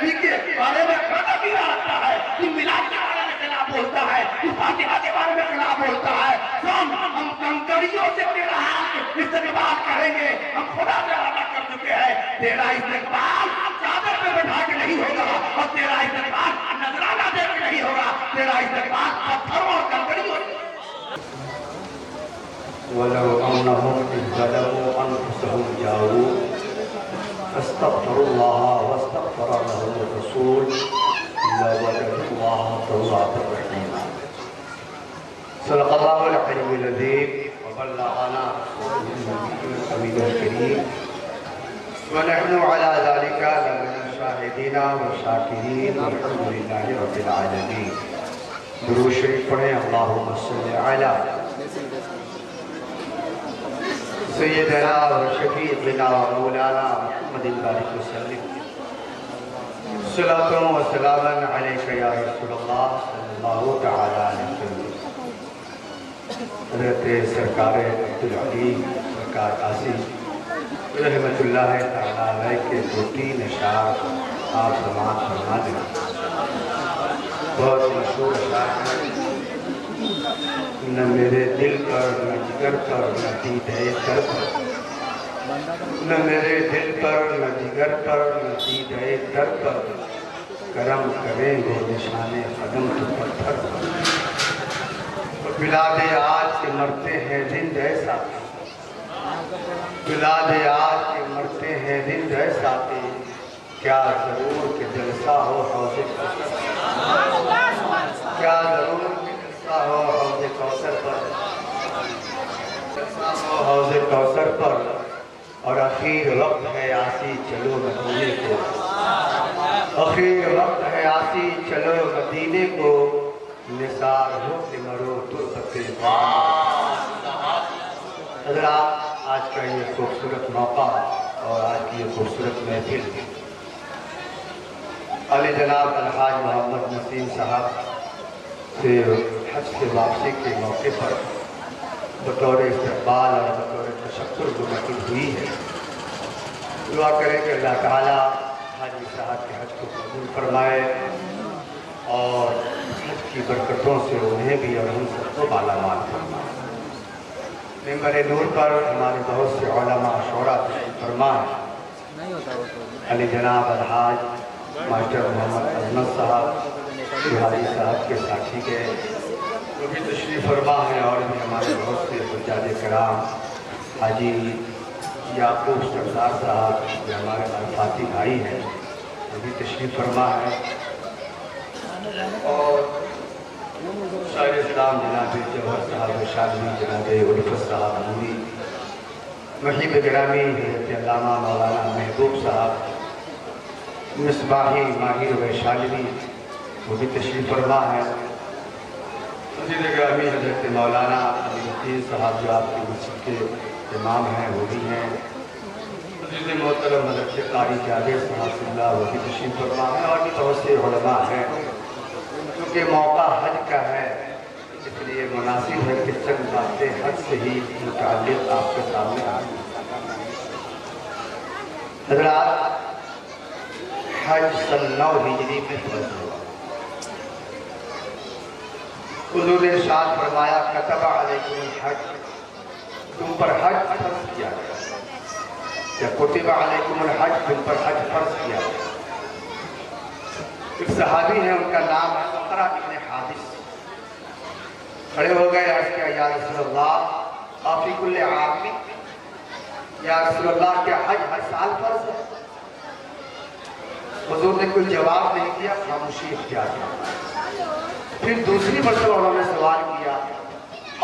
नबी के बारे में खाना पीना रखता है, तू मिलाद के बारे में क्या बोलता है, तू फातिहा के बारे में क्या बोलता है। हम कंकड़ियों से तेरा इस्तेमाल करेंगे, हम खुदा से वादा कर चुके हैं, तेरा इस्तेमाल चादर पे बैठा के नहीं होगा और तेरा इस्तेमाल नजराना दे के नहीं होगा, तेरा इस्तेमाल पत्थरों और कंकड़ियों वलौ अन्नहुम इज़्ज़लमू अनफुसहुम जाऊ अस्तग़फिरुल्लाह वस्तग़फ़र लहुमुर रसूल लवजदुल्लाह तव्वाबर रहीमा। सल्लल्लाहुल अलीयुल अज़ीम व बल्लगना रसूलुल अमीनुल करीम व नहनु अला ज़ालिका लमिनश शाहिदीन व शाकिरीन वल्हम्दुलिल्लाहि रब्बिल आलमीन। दुरूद शरीफ पढ़ें। अल्लाहुम्मा सल्लि अला सय्यदना व शफीअना व मौलाना मुहम्मदिन बारिक वसल्लिम। सलातुन व सलामुन अलैका या रसूलल्लाह सल्लल्लाहु तआला अलैहि वसल्लम। हज़रत सरकार अब्दुल अलीम सरकार कासी रहमतुल्लाह तआला अलैह के 2-3 अशआर आप समाअत फरमा दें। बहुत मशहूर अशआर न मेरे दिल पर न जिगर पर न दीदे कर पर, न मेरे दिल पर न जिगर पर न दीदे कर पर, करम करेंगे निशाने कदम तो पत्थर पर। बिलादे आज के मरते हैं दिन जैसा, बिलादे आज के मरते हैं दिन जैसा, क्या जरूर के जलसा हो हौज़े कौसर, क्या जरूर हो हौज़े कौसर पर, हौज़े कौसर पर। और आखिर वक्त है आसी चलो मदीने को, आखिर वक्त है आसी चलो मदीने को, निसार हो के मरो तुर्बते। हज़रात, आज का ये खूबसूरत मौका और आज की ये खूबसूरत महफिल अली जनाब अलहाज मोहम्मद नसीम साहब से हज से वापसी के मौके पर बतौर इस्तक़बाल और बतौर तशक्कुर मुनक़िद हुई है। दुआ करें कि अल्लाह ताला हाजी साहब के हज को कबूल फरमाए और हज की बरकतों से उन्हें भी और हम सबको मालामाल फरमाए। मिंबर नूर पर हमारे बहुत से उलमा शोरा फरमाए। अली जनाब अलहाज मास्टर मोहम्मद अज़मत साहब हाजी साहब के साथी के वो भी तशरीफ़ फरमा है और भी हमारे बहुत से हुज्जाज कराम हाजी याकूब सरदार साहब जो हमारे अरफाती भाई हैं वो भी तशरीफ़ फरमा है। और शायर इस्लाम जनाब जौहर साहब शादी जनाब उल्फत साहब नूरी महबूब गिरामी हज़रत अल्लामा मौलाना महबूब साहब मिसबाही माहिर वैशाली वो भी तशरीफ़ फरमा है। मस्जिद गिरामी हज़रत मौलाना अमीन साहब जो आपकी मस्जिद के इमाम हैं वो भी हैं। मस्जिद मोहतरम हज़रत कारी जावेद साहब वो भी तशरीफ़ फरमा है और भी बहुत से उलमा हैं। क्योंकि मौका हज का है इसलिए मुनासिब है कि चंद बातें हज से ही मुताल्लिक़ आपके सामने आ रही। हज़रात, हज सन 9 हिजरी में फर्ज हुआ। हुज़ूर ने इरशाद फरमाया कतबा अलैकुमुल हज, तुम पर हज फर्ज किया गया, या कुतिबा अलैकुमुल हज, तुम पर हज फर्ज किया गया। एक सहाबी है उनका नाम है बकरा इब्न हादिस। खड़े हो गए अर्ज़ किया या रसूलल्लाह आफी कुल्ले आमी, या रसूलल्लाह क्या हज हर साल फर्ज है? हुज़ूर ने कोई जवाब नहीं दिया, खामोशी इख्तियार किया। फिर दूसरी मरतबा उन्होंने सवाल किया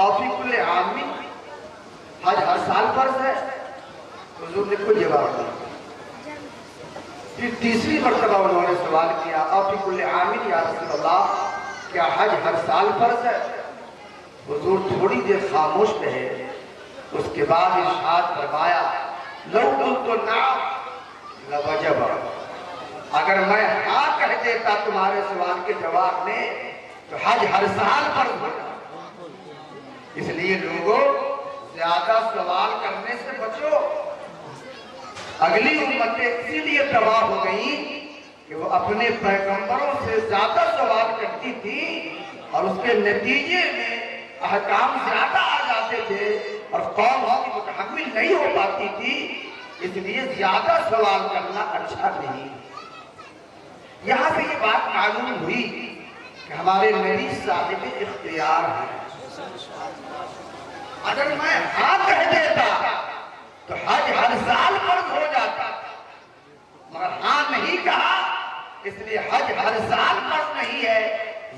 आफी कुल्ले आमी, हज हर साल फर्ज है? हुज़ूर ने कोई जवाब नहीं दिया। फिर तीसरी मरतबा उन्होंने सवाल किया आफी कुल्ले आमी या रसूलल्लाह क्या हज हर साल फर्ज है? हुज़ूर थोड़ी देर खामोश रहे, उसके बाद इरशाद फरमाया लौ कुन्तु नअम लवजब, अगर मैं हाँ कह देता तुम्हारे सवाल के जवाब में तो हज हर साल फर्ज होता। इसलिए लोगों ज्यादा सवाल करने से बचो। अगली उम्मतें इसीलिए तबाह हो गई कि वो अपने पैगंबरों से ज्यादा सवाल करती थी और उसके नतीजे में अहकाम ज्यादा आ जाते थे और कौम की मुतहम्मिल नहीं हो पाती थी, इसलिए ज्यादा सवाल करना अच्छा नहीं। यहाँ से ये बात मालूम हुई कि हमारे नबी साहिब इख्तियार हैं। अगर मैं हाँ कह देता तो हज हर साल फर्ज हो जाता, मगर हाँ नहीं कहा, इसलिए हज हर साल फर्ज नहीं है,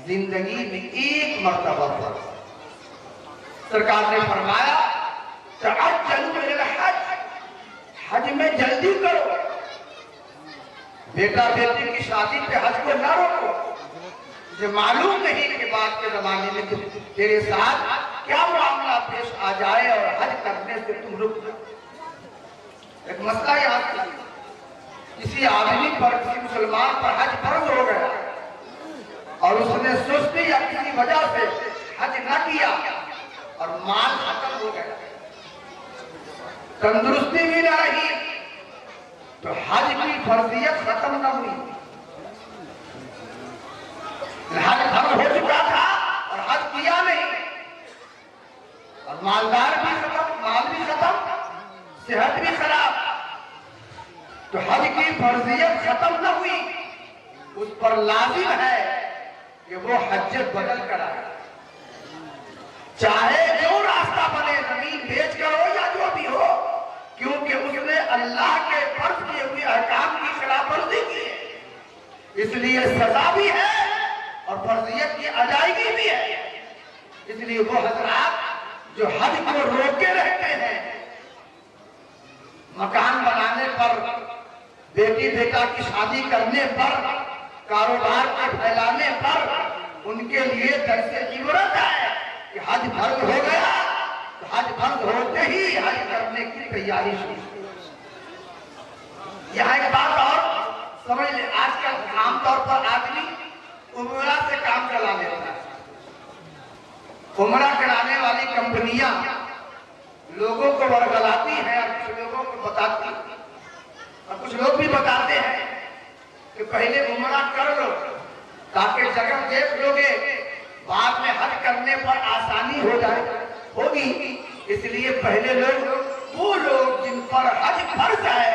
जिंदगी में एक मर्तबा फर्ज। सरकार ने फरमाया हज, हज में जल्दी करो, बेटा बेटी की शादी पे हज को ना रोको। मुझे मालूम नहीं कि बाद के जमाने में तेरे साथ क्या मामला पेश आ जाए और हज करने से तुम रुक जाओ। एक मसला याद है, किसी आदमी पर, किसी मुसलमान पर हज फर्ज हो गया और उसने सुस्ती या किसी वजह से हज न किया और माल खत्म हो गया, तंदुरुस्ती भी न रही, तो हज की फर्जियत खत्म न हुई। हज फर्ज हो चुका था और हज किया नहीं, और मालदार भी खत्म, माल भी खत्म, सेहत भी खराब, तो हज की फर्जियत खत्म न हुई। उस पर लाजिम है कि वो हज्जत बदल कर आए, चाहे जो रास्ता बने, जमीन बेच कर हो या जो भी हो, क्योंकि उसने अल्लाह के फर्ज किए हुए अहकाम की खिलाफवर्जी की है, इसलिए सजा भी है और फर्जियत की अदायगी भी है। इसलिए वो हजरात जो हज को रोके रहते हैं, मकान बनाने पर, बेटी बेटा की शादी करने पर, कारोबार को फैलाने पर, उनके लिए दर्से इबरत है कि हज फर्ज हो गया तो हज फर्ज होते ही हज करने की तैयारी शुरू। यहाँ एक बात और समझ ले, आजकल आमतौर पर आदमी उमरा से काम चला लेता है। उमरा कराने वाली कंपनियां लोगों को वर्गलाती हैं और कुछ लोगों को बताती हैं, और कुछ लोग भी बताते हैं कि पहले उमरा कर लो ताकि जगह देख लोगे, बाद में हज करने पर आसानी हो जाए होगी, इसलिए पहले लोग, वो लोग जिन पर हज फर्ज है,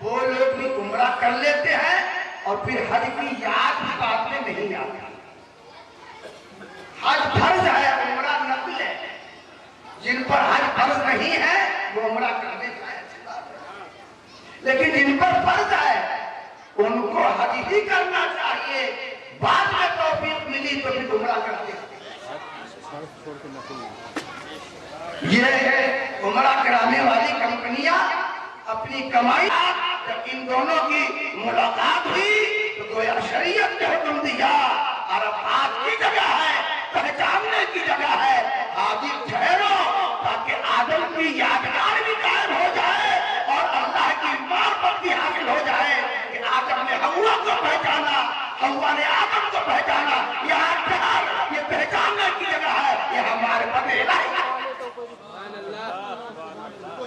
वो लोग भी उमरा कर लेते हैं और फिर हज की याद भी बाद में नहीं आती। हज फर्ज है, उमरा नफिल है। जिन पर हज फर्ज नहीं है वो उमरा करने जाए, अच्छी बात है, लेकिन जिन पर फर्ज है उनको हज ही करना चाहिए, बाद में तौफीक मिली तो फिर उमरा करते। ये उमरा कराने वाली कंपनियां अपनी कमाई, जब इन दोनों की मुलाकात हुई तो गोया शरीयत ने हुक्म दिया, अरफात की जगह है, पहचानने की जगह है, हाजी ठहरो ताकि आदम की यादगार भी कायम हो जाए और अल्लाह की मार्फत भी हासिल हो जाए कि आदम ने हव्वा को पहचाना, हव्वा ने आदम को पहचाना। यहाँ ठहर, ये पहचानने की जगह है, ये हमारे पते इलाही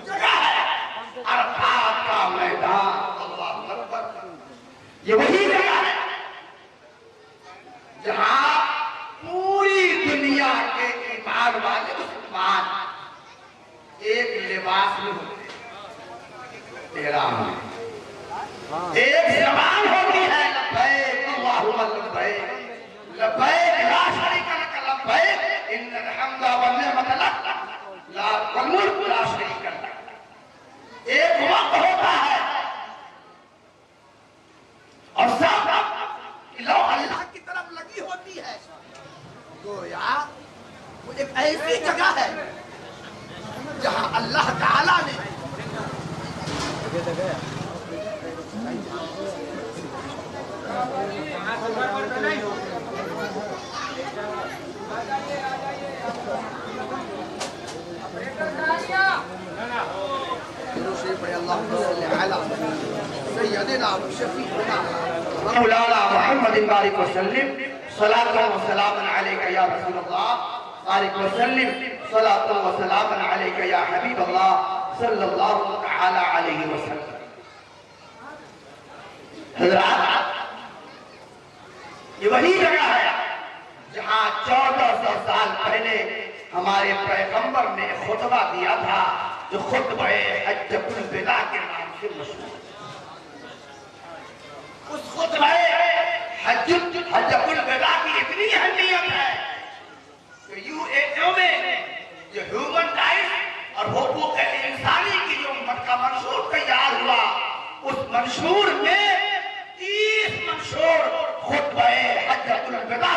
जगह है, अरफात का मैदान, अल्लाह अकबर। ये वही जगह है जहां पूरी दुनिया के ईमान वाले मुसलमान एक लिबास में होते हैं, एहराम में, एक जबान होती है, लब्बैक अल्लाहुम्मा लब्बैक, लब्बैक ला शरीका लक लब्बैक इन्नल हम्दा वन निअमत लक ला वल मुल्क ला शरीका लक। एक वक्त होता है और सब लो अल्लाह की तरफ लगी होती है, गोया वो एक ऐसी जगह है जहां अल्लाह ताला ने मौलाना मोहम्मद बारिक वसल्लम सलातन व सलामन अलैका या रसूलल्लाह, बारिक वसल्लम सलातन व सलामन अलैका या हबीबल्लाह सल्लल्लाहु तआला अलैहि वसल्लम। हज़रात, ये वही जगह है जहां 1400 साल पहले हमारे पैगंबर ने खुतबा दिया था, जो खुतबा हज्जतुल विदा के नाम से मशहूर। उस खुतबा हज्जतुल विदा की इतनी अहमियत है कि यूएनओ में जो ह्यूमन राइट्स और हुकूक इंसानी की जो का मंशूर तैयार हुआ, उस मंशूर में 30 मंशूर खुतबा हज्जतुल विदा।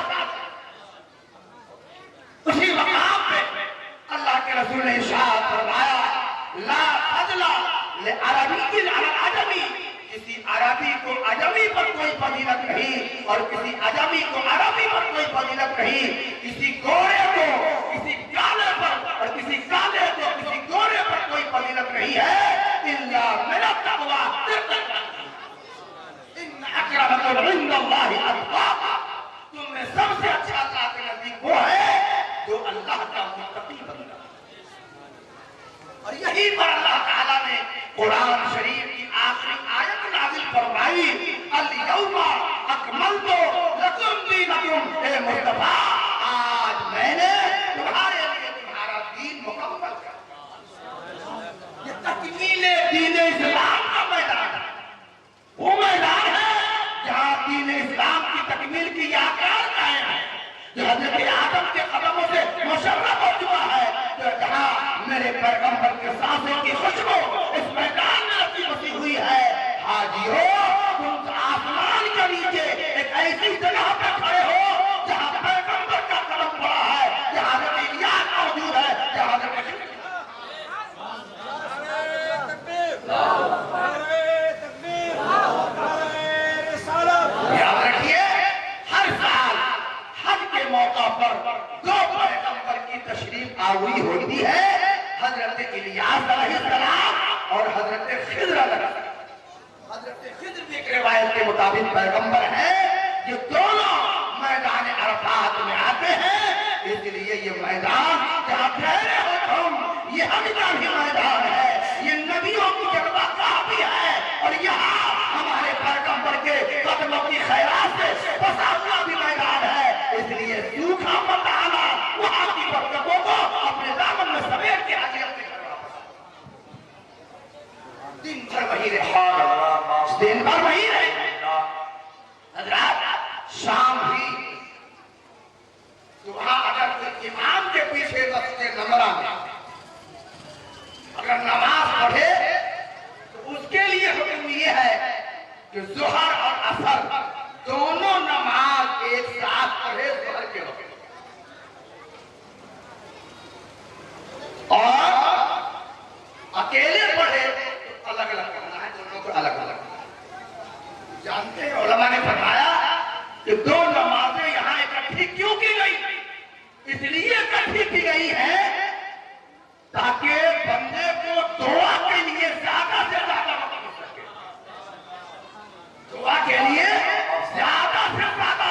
उसी मकाम पे अल्लाह के रसूल ने इरशाद फरमाया, ला फज़ला ले अरबी अला अजमी, किसी अरबी को अजमी पर कोई फजीलत नहीं और किसी अजमी को अरबी पर कोई फजीलत नहीं। किसी गोरे को किसी काले पर और किसी काले को किसी गोरे पर कोई फजीलत नहीं है, इल्ला मेरा तक़वा। इन्न अक्रमकुम इंदल्लाहि अत्क़ाकुम, तुम में सबसे अच्छा अल्लाह के नजदीक वो है जो अल्लाह का मुत्तकी बंदा। और यही पर अल्लाह ताला ने कुरान शरीफ की आखिरी आयत नाज़िल फरमाई, अल यौमा अकमलतु लकुम दीनकुम, ए मुस्तफा आज मैंने तुम्हारे लिए तुम्हारा दीन मुकम्मल कर दिया। ये तकमीले दीन इस्लाम का मैदान है, वो मैदान है जहां दीन इस्लाम की तकमील की आकार कायम है, जो हज़रत आदम के कदमों से मुशर्रफ हो चुका है, जो जहां मेरे पैगंबर के सांसों की खुशबू इस मैदान में रखी बसी हुई है। हाजियों, तुम आसमान के नीचे एक ऐसी जगह पर खड़े हो जहां पैगंबर का कदम पड़ा है, जहां हज़रत इलियास मौजूद है, जहां याद रखिए, हर साल हज के मौका पर 2 पैगंबर की तशरीफ आवरी होती है, हजरत इलियास अलैहिस्सलाम और हजरत खिद्र अलैहिस्सलाम। हजरत खिद्र की एक रिवायत के मुताबिक पैगंबर है, ये दोनों मैदान अरफात में आते हैं, इसलिए ये मैदान जहाँ ठहरे हो तुम, ये हमेशा भी मैदान है, ये नबियों की जगह काफी है, और यहाँ हमारे पैगंबर के कदमों की खैरात से बसा हुआ भी मैदान है। इसलिए सूखा मत आना, वहां की बरकतों को अपने दामन में समेट के आगे अपने घर वापस दिन भर वही रहे, दिन भर वही रहे। हज़रात शाम भी सुबह अगर कोई इमाम के पीछे रस्ते नमरा में अगर नमाज पढ़े तो उसके लिए हुक्म ये है कि ज़ुहर और असर दोनों नमाज एक साथ पढ़े ज़ुहर के वक्त, और अकेले पढ़े तो अलग अलग करना है, दोनों को अलग अलग। जानते हैं उलमा ने फरमाया कि 2 नमाजें यहाँ इकट्ठी क्यों की गई? इसलिए इकट्ठी की गई है ताकि बंदे को दुआ के लिए ज्यादा से ज्यादा वक्त मिल सके, दुआ के लिए ज्यादा से ज्यादा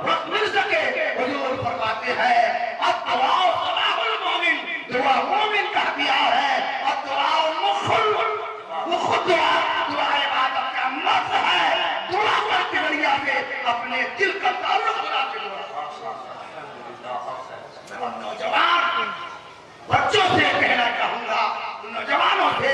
वक्त मिल सके। हुजूर फरमाते हैं, अब दुआ सलाहुल मोमिन, दुआ मोमिन का हथियार है, और दुआ दुआ इबादत का मर्ज है। दुआ के जरिया से अपने दिल का ताल्लुक खुदा से जोड़ा। नौजवान बच्चों से कहना चाहूंगा, नौजवानों से,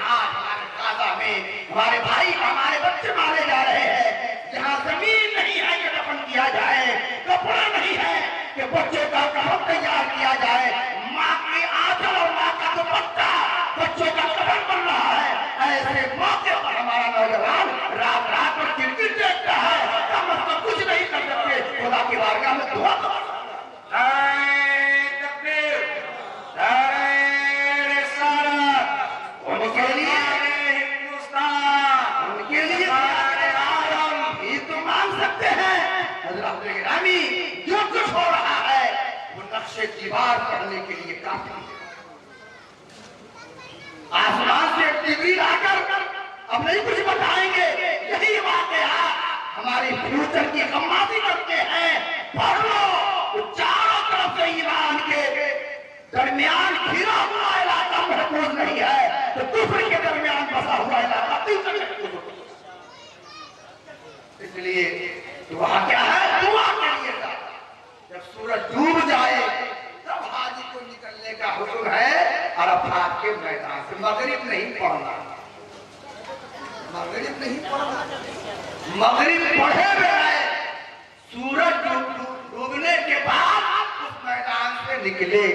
आज हमारे गाजा में हमारे भाई हमारे बच्चे मारे जा रहे हैं, जहाँ जमीन नहीं है कि दफन किया जाए, कपड़ा नहीं है कि बच्चों का कफन तैयार किया जाए, माँ की आंचल और माँ का दुपट्टा बच्चों का कफन बन रहा है, ऐसे मौके पर हमारा नौजवान रात रात पर क्रिकेट देखता है, हम उसको कुछ नहीं कर सकते। खुदा की बारगाह में दुआ करो। उनके लिए ये तो मान सकते हैं हज़रत गिरामी, जो कुछ हो रहा है वो नक्शे दीवार पढ़ने के लिए काफी है। आसमान से एक डिग्री लाकर अब नहीं कुछ बताएंगे, यही वाकया हमारी फ्यूचर की गम्माती करते हैं। पढ़ लो, तो चारों तरफ से ईमान के दरमियान घिरा हुआ इलाका महफूज नहीं है, तो कुफ्र के दरमियान बसा हुआ इलाका महफूज। इसलिए वहां क्या है, अराफात के मैदान से। मगरिब नहीं पढ़ना, मगरिब नहीं पढ़ना, मगरिब पढ़े हुए सूरज डूबने के बाद उस मैदान से निकले।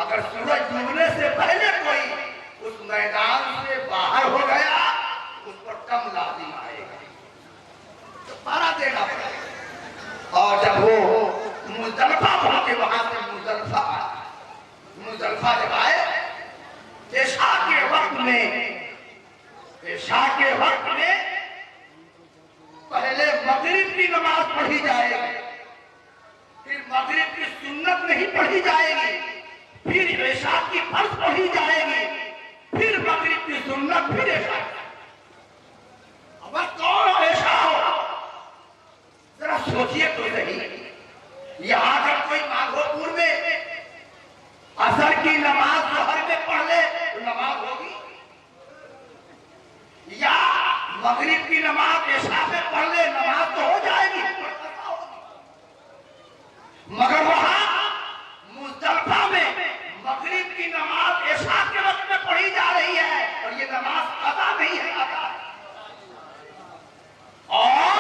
अगर सूरज डूबने से पहले कोई उस मैदान से बाहर हो गया, उस पर कम लाजिम आएगा, तो पारा देना पड़ेगा। और जब वो मुजदलिफा पहुंचे, वहां से मुजदलिफा जब आए, इशा के वक्त में पहले मगरिब की नमाज पढ़ी जाएगी, फिर मगरिब की सुन्नत नहीं पढ़ी जाएगी, फिर इशा की फर्ज पढ़ी जाएगी, फिर मगरिब की सुन्नत, फिर इशा। अब कौन इशा हो, जरा सोचिए तो सही। यहां अगर कोई माधोपुर में असर की नमाज जोहर में पढ़ ले तो नमाज होगी, या मगरिब की नमाज इशा में पढ़ ले नमाज तो हो जाएगी, मगर वहां मुजदलिफा में मगरिब की नमाज इशा के वक्त में पढ़ी जा रही है और ये नमाज कज़ा नहीं है, अदा है। और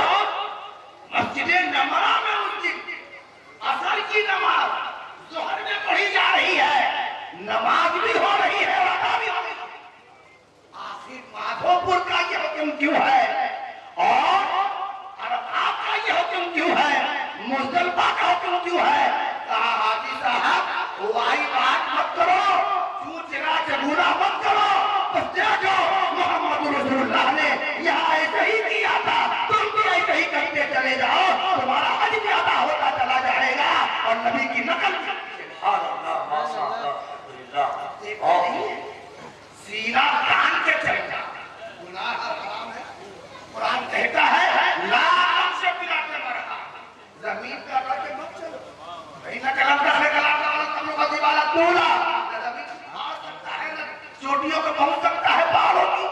मस्जिद नमरा में उस दिन असर की नमाज जोहर में पढ़ी जा रही है, नमाज भी हो रही है, अदा भी हो रही है। आखिर माधोपुर का ये हुक्म क्यों है और अरफात का ये हुक्म क्यों है, मुजदलिफा का हुक्म क्यों है? कहा हाजी साहब वाही बात मत करो, चूचरा चबूरा मत करो, बस देखो मोहम्मद रसूलुल्लाह ने यहाँ ऐसे ही किया था, तुम भी ऐसे ही करते चले जाओ, तुम्हारा हज भी अदा होता चला जाएगा और नबी की नकल सीना कान के चलता गुनाह हराम है। कुरान कहता है ला से बिना मरहा, जमीन का करके मत चलो, कहीं ना कलम रखने कलाम वाला तुम लोग अभी वाला तोला जमीन आ सकता है ना, चोटियों को पहुंच सकता है बालों की,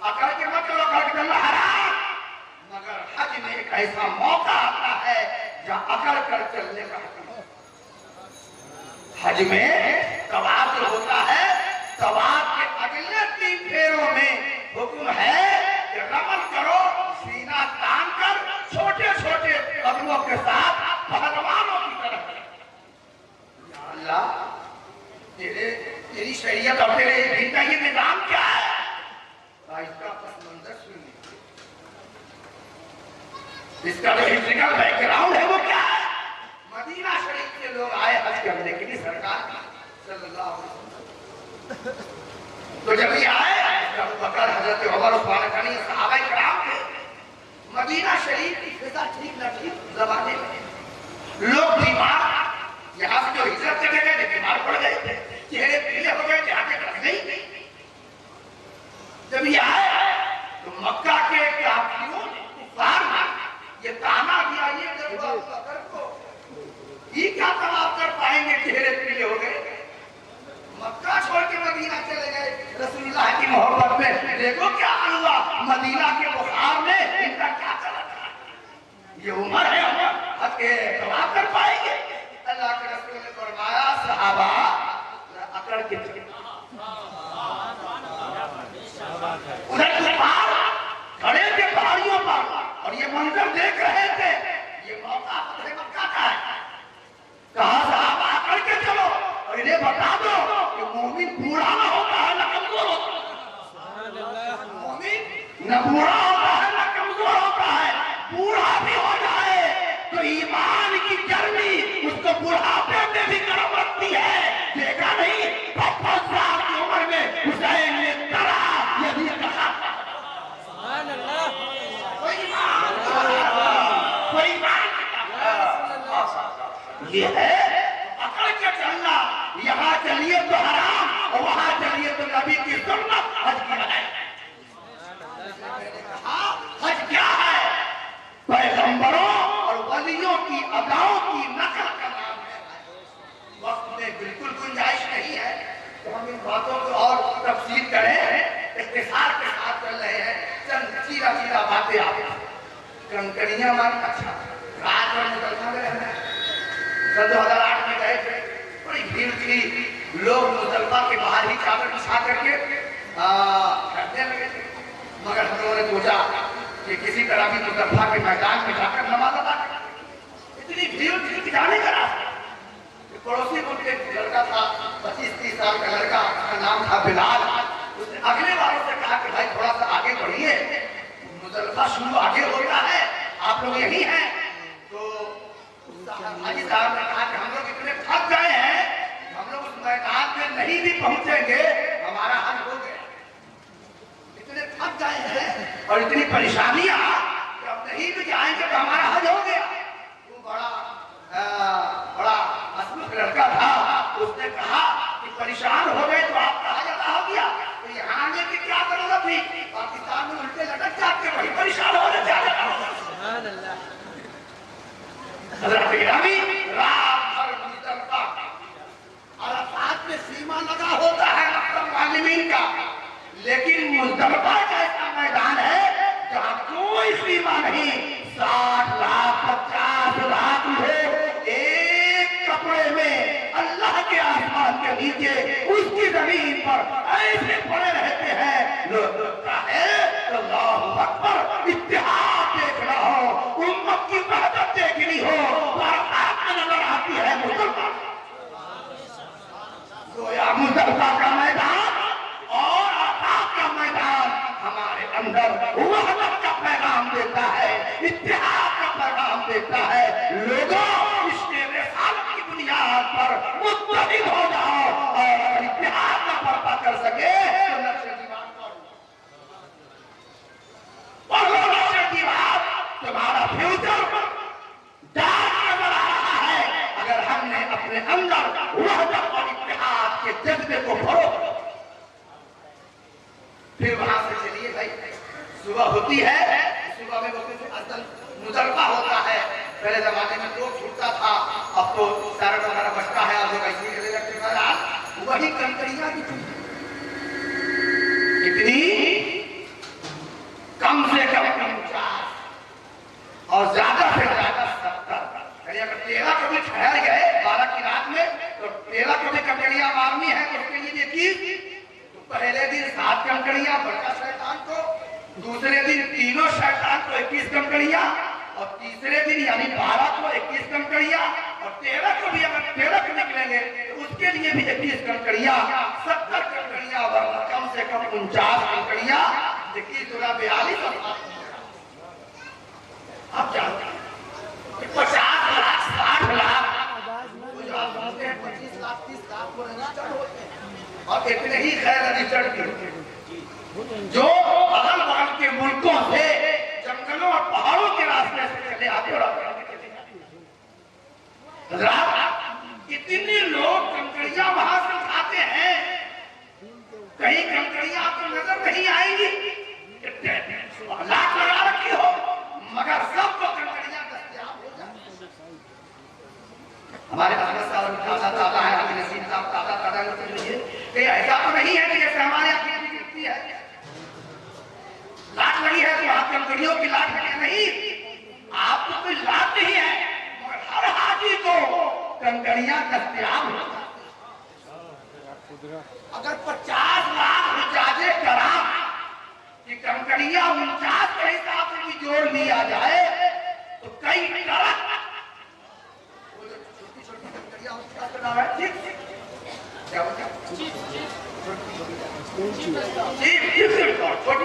अकड़ के मत चलो, अकड़ के चलना हराम। मगर हज में एक ऐसा मौका आता है जहां अकड़ कर चलने का हज में तवाफ जो होता है, तवाफ के अगले 3 फेरों में हुक्म है कि रमल करो, सीना तान कर छोटे छोटे कदमों के साथ पहलवानों की तरह। या अल्लाह, तेरी शरीयत और तेरे दीन का ये निजाम क्या है? इसका पस मंजर सुनिए, इसका जो हिस्ट्रिकल बैकग्राउंड है वो क्या है? मदीना शरीफ के लोग आए हज करने के लिए, सरकार सल्लल्लाहु अलैहि वसल्लम। तो जब ये आए अबू बकर, हजरत उमर, उस्मान गनी, सहाबा किराम थे, मदीना शरीफ की फिजा ठीक न ठीक जमाने में लोग बीमार, यहाँ से जो हिजरत करने गए थे बीमार पड़ गए थे, चेहरे पीले हो गए, आंखें रख गई। जब ये आए तो मक्का के काफिरों ने, कुफार ने ये ताना दिया, ये जब अबू बकर को ये क्या तवाफ कर पाएंगे, चेहरे पीले हो गए, मक्का छोड़ के मदीना चले गए रसूलुल्लाह की मोहब्बत में। देखो क्या हुआ, मदीना के बुखार में इनका क्या चला था, ये उम्र है अब के तवाफ कर पाएंगे? अल्लाह के रसूल ने फरमाया सहाबा अकड़ के उधर कुफार खड़े थे पहाड़ियों पर और ये मंजर देख रहे थे, ये मौका फतह मक्का का है। कहा साहब आकर के चलो और इन्हें बता दो कि मोमिन बूढ़ा ना होता है ना कमजोर होता है, मोमिन न बूढ़ा होता है ना कमजोर होता है, बूढ़ा भी हो जाए तो ईमान की गर्मी उसको बुढ़ापे में भी गर्म रखती है। देखा नहीं 55 साल की उम्र में हुसैन ने करा, यदि कहा ये है अकड़ के चलना, यहाँ चलिए तो हराम और वहां चलिए तो नबी की सुन्नत। हज की है, हज क्या है? पैगंबरों और वलियों की अदाओं की नकल का नाम है। वक्त में बिल्कुल गुंजाइश नहीं है तो हम इन बातों को और तफसील करें, इख्तिसार के साथ चल रहे हैं, चंद सीधा सीधा बातें आप कंकड़ियां मान। अच्छा, रात में निकलना में रहना है, 2008 में गए थे, बड़ी भीड़ थी, लोग मुजल्फा के बाहर ही चादर बिछा करके करने लगे थे। मगर हम लोगों ने सोचा कि किसी तरह भी मुजल्फा के मैदान में जाकर नमाज अदा करें। इतनी भीड़ थी जाने का रास्ता। पड़ोसी मुल्क एक लड़का था, 25-30 साल का लड़का, उसका नाम था बिलाल। उसने अगले वालों से कहा कि भाई थोड़ा सा आगे बढ़िए, मुजल्फा शुरू आगे हो रहा है, आप लोग यही हैं। तो हाजी साहब ने कहा कि हम लोग इतने थक गए हैं, हम लोग उस मैदान में नहीं भी पहुंचेंगे, हमारा हल हो गया। इतने थक गए हैं और इतनी परेशानियां कि अब नहीं भी जाएंगे तो हमारा हल हो गया। वो बड़ा हसमुख लड़का था। उसने कहा कि परेशान हो गए तो आपका हल अदा हो गया, तो यहाँ आने की क्या जरूरत थी? पाकिस्तान में उल्टे लटक जाते, वही परेशान होने अराफात में सीमा लगा होता है मुस्लिमीन का, लेकिन मुज़दलिफा ऐसा मैदान है जहाँ कोई सीमा नहीं। 60 लाख 50 लाख लोग एक कपड़े में अल्लाह के आसमान के नीचे उसकी जमीन पर ऐसे पड़े रहते हैं। लोग लगता है अल्लाहु अकबर, इत्तेहाद देखना हो, उम्मत की वहदत देखनी हो, नजर आती है मुसलमान। गोया मुज़दलिफा का मैदान और अराफात का मैदान हमारे अंदर वहदत का पैगाम देता है, इत्तेहाद का पैगाम देता है। लोगों, इसके रिसालत की बुनियाद पर मुत्तहिद हो जाओ और इत्तेहाद का पर्दा कर सके तो नक्शे दीवार पढ़ो, नक्शे दीवार तुम्हारा फ्यूचर डार्क नजर आ रहा है अगर हमने अपने अंदर वहदत और इत्तेहाद के जज्बे को भरो। फिर वहां से चलिए भाई, सुबह होती है, सुबह में असल मुजल्फा होता है। पहले जमाने में तो छूटता था, अब तो सारा वगैरह बचता है, अब लोग ऐसे चले लगते हैं। वही कंकड़ियां भी कितनी कम से कम 50 और ज्यादा से ज्यादा 70। अगर 13 कभी ठहर गए 12 की रात में तो 13 कभी कंकड़ियां मारनी है तो उसके लिए देखिए, पहले दिन 7 कंकड़ियां बड़का शैतान को, दूसरे दिन तीनों शैतान को 21 कंकड़ियां, और तीसरे दिन यानी 12 को 21 कंकड़ियां, और 13 को भी अगर 13 को निकलेंगे तो उसके लिए भी 21 कंकड़ियां, 70 कंकड़ियां, वरना कम से कम 49 कंकड़ियां। देखिए 42 आप जानते हैं 50 लाख 60 लाख 25 लाख 30 लाख को रजिस्टर होते हैं, और इतने ही खैर रजिस्टर जो अगल बगल के मुल्कों से जंगलों और पहाड़ों के रास्ते से चले आते और इतने लोग कंकड़ियां वहां से उठाते हैं, कहीं कंकड़ियां आपको नजर नहीं आएंगी, लाख लगा रखी हो, मगर सबको कंकड़ियां दस्तयाब हो जाती। हमारे दादा है, नसीम साहब दादा ऐसा तो नहीं है कि जैसे हमारे यहाँ गिरती है, लाट लगी है तो आप कंकड़ियों की लाट लगी नहीं, आपको कोई लाट नहीं है, मगर हर हाजी को कंकड़ियां दस्तयाब हो जाती। अगर 50 लाख रिचार्जे करा कि कंकड़ियां 49 के हिसाब से भी जोड़ लिया जाए तो कई ट्रक छोटी-छोटी कंकड़ियां उसका नाम है क्या बोलते हैं छोटी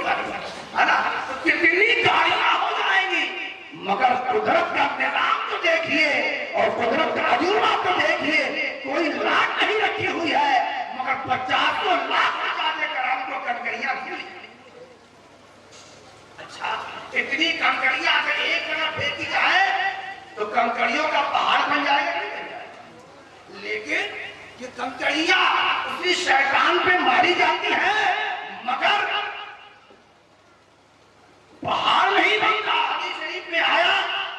गाड़ी है ना, तो कितनी गाड़ियां हो जाएंगी। मगर कुदरत का निजाम तो देखिए और कुदरत का अजूबा तो देखिए, कोई लाट नहीं रखी हुई है, मगर 50 लाख कराम को कंकड़ियां मिली। अच्छा, इतनी कंकड़ियां अगर एक जगह फेंकी जाए तो कंकड़ियों का पहाड़ बन जाएगा, नहीं बन जाएगा। लेकिन ये कंकड़ियां उसी शैतान पे मारी जाती हैं, मगर पहाड़ नहीं बनता। हदीस शरीफ में आया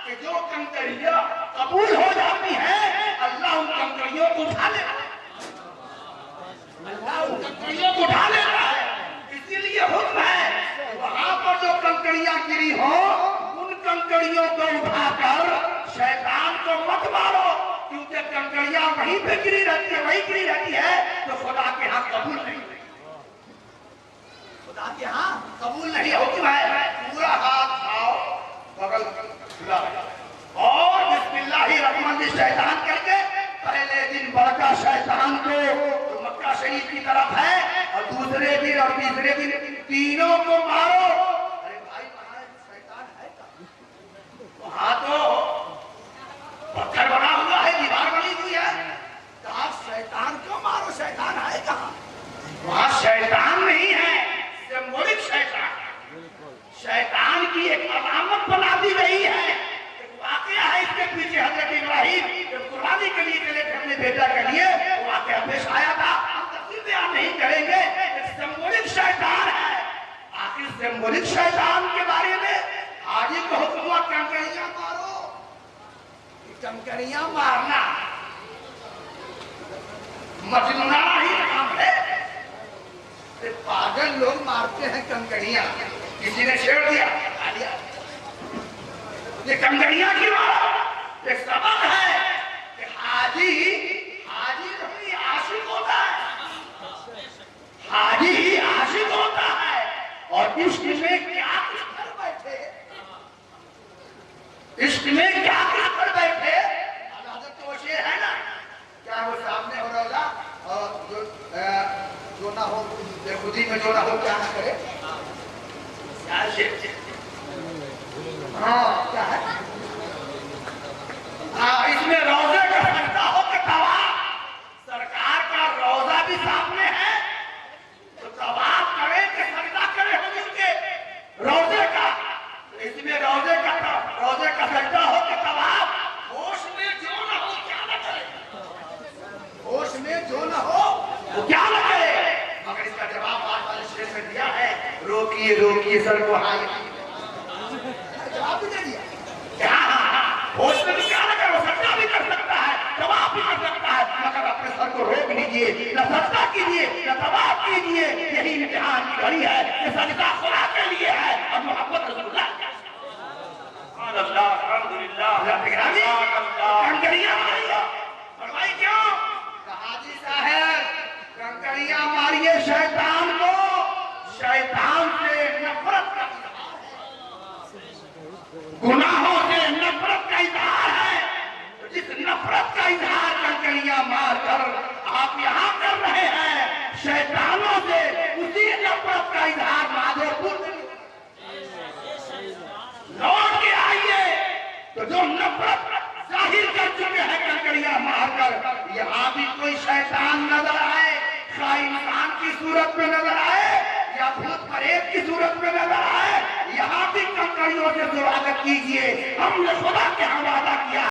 कि जो कंकड़ियां कबूल हो जाती हैं, अल्लाह उन कंकड़ियों को उठा लेता है, अल्लाह उन कंकड़ियों को उठा लेता है। इसीलिए हुक्म है वहां पर जो कंकड़ियां गिरी हो उन कंकड़ियों को उठाकर शैतान को मत मारो, क्योंकि कंकड़ियां वहीं पे गिरी रहती है, वहीं गिरी रहती है, तो खुदा के यहाँ कबूल नहीं, खुदा के यहाँ कबूल नहीं होती है। पूरा हाथ आओ बगल खुला और बिस्मिल्लाहिर्रहमानिर्रहीम शैतान करके पहले दिन बड़का शैतान को जो मक्का शरीफ की तरफ है, और दूसरे दिन और तीसरे दिन तीनों को मारो। अरे भाई वहां शैतान है क्या? वहां तो पत्थर बना हुआ है, दीवार बनी हुई है, तो आप शैतान क्यों मारो? शैतान है कहाँ? वहां शैतान नहीं है, सिंबॉलिक शैतान। शैतान की एक अलामत बना दी गई है, एक वाकया है इसके पीछे। हजरत इब्राहिम जब कुर्बानी के लिए चले थे अपने बेटा के लिए, वो वाकया पेश आया था, हम तफसील बयान नहीं करेंगे। एक सिंबॉलिक शैतान है। आखिर सिंबॉलिक शैतान के बारे में हाजी को हुक्म हुआ कंकड़ियां मारो। कंकड़ियां मारना मजनूनाना ही काम है। पागल लोग मारते हैं कंकड़ियां। किसी ने छेड़ दिया, खा लिया। ये कंकड़ियां क्यों मारा? ये सबक है कि हाजी ही आशिक होता है, हाजी ही आशिक होता है। और इश्क में क्या कुछ कर बैठे, इश्क में क्या कुछ कर बैठे। हजरत तो शेर है ना, क्या वो सामने हो रहा और जो ना हो खुदी में जो ना हो क्या ना करे। हाँ क्या है? हाँ, इसमें रोजे का सजदा हो के तवाफ, सरकार का रोजा भी सामने है, तो तवाफ करे कि सजदा करे हम उनके रोजे का। इसमें रोजे का सजदा हो के तवाफ। होश में जो ना हो क्या ना करे, होश में जो ना हो वो क्या ना करे। मगर इसका जवाब आज वाले शेर में दिया है, रोकिए रोकिए सर को हाय। जवाब भी दे दिया क्या? होश में भी क्या ना करो, सजदा भी कर सकता है, तवाफ भी कर सकता है, मगर अपने सर को रोक लीजिए, न सजदा कीजिए न तवाफ कीजिए। यही इम्तिहान की घड़ी है, ये सजदा खुदा के लिए है और मोहब्बत रसूलुल्लाह। कंकड़ियां मारिए, फरमाई क्यों? हाजी साहब कंकड़ियां मारिए शैतान को, शैतान से नफरत का इजहार है, गुनाहों से नफरत का इजहार है। तो जिस नफरत का इजहार कंकड़ियां मारकर आप यहाँ कर रहे हैं शैतानों से, उसी नफरत का इजहार माधोपुर में लौट के आइए। तो जो नफरत जाहिर कर चुके हैं कंकड़ियां मारकर, यहाँ भी कोई शैतान नजर आए, खा इंसान की सूरत में नजर आए या भूत प्रेत की सूरत में नजर आए, यहाँ भी कंकड़ियों से स्वागत कीजिए। हमने खुदा के हवाला किया।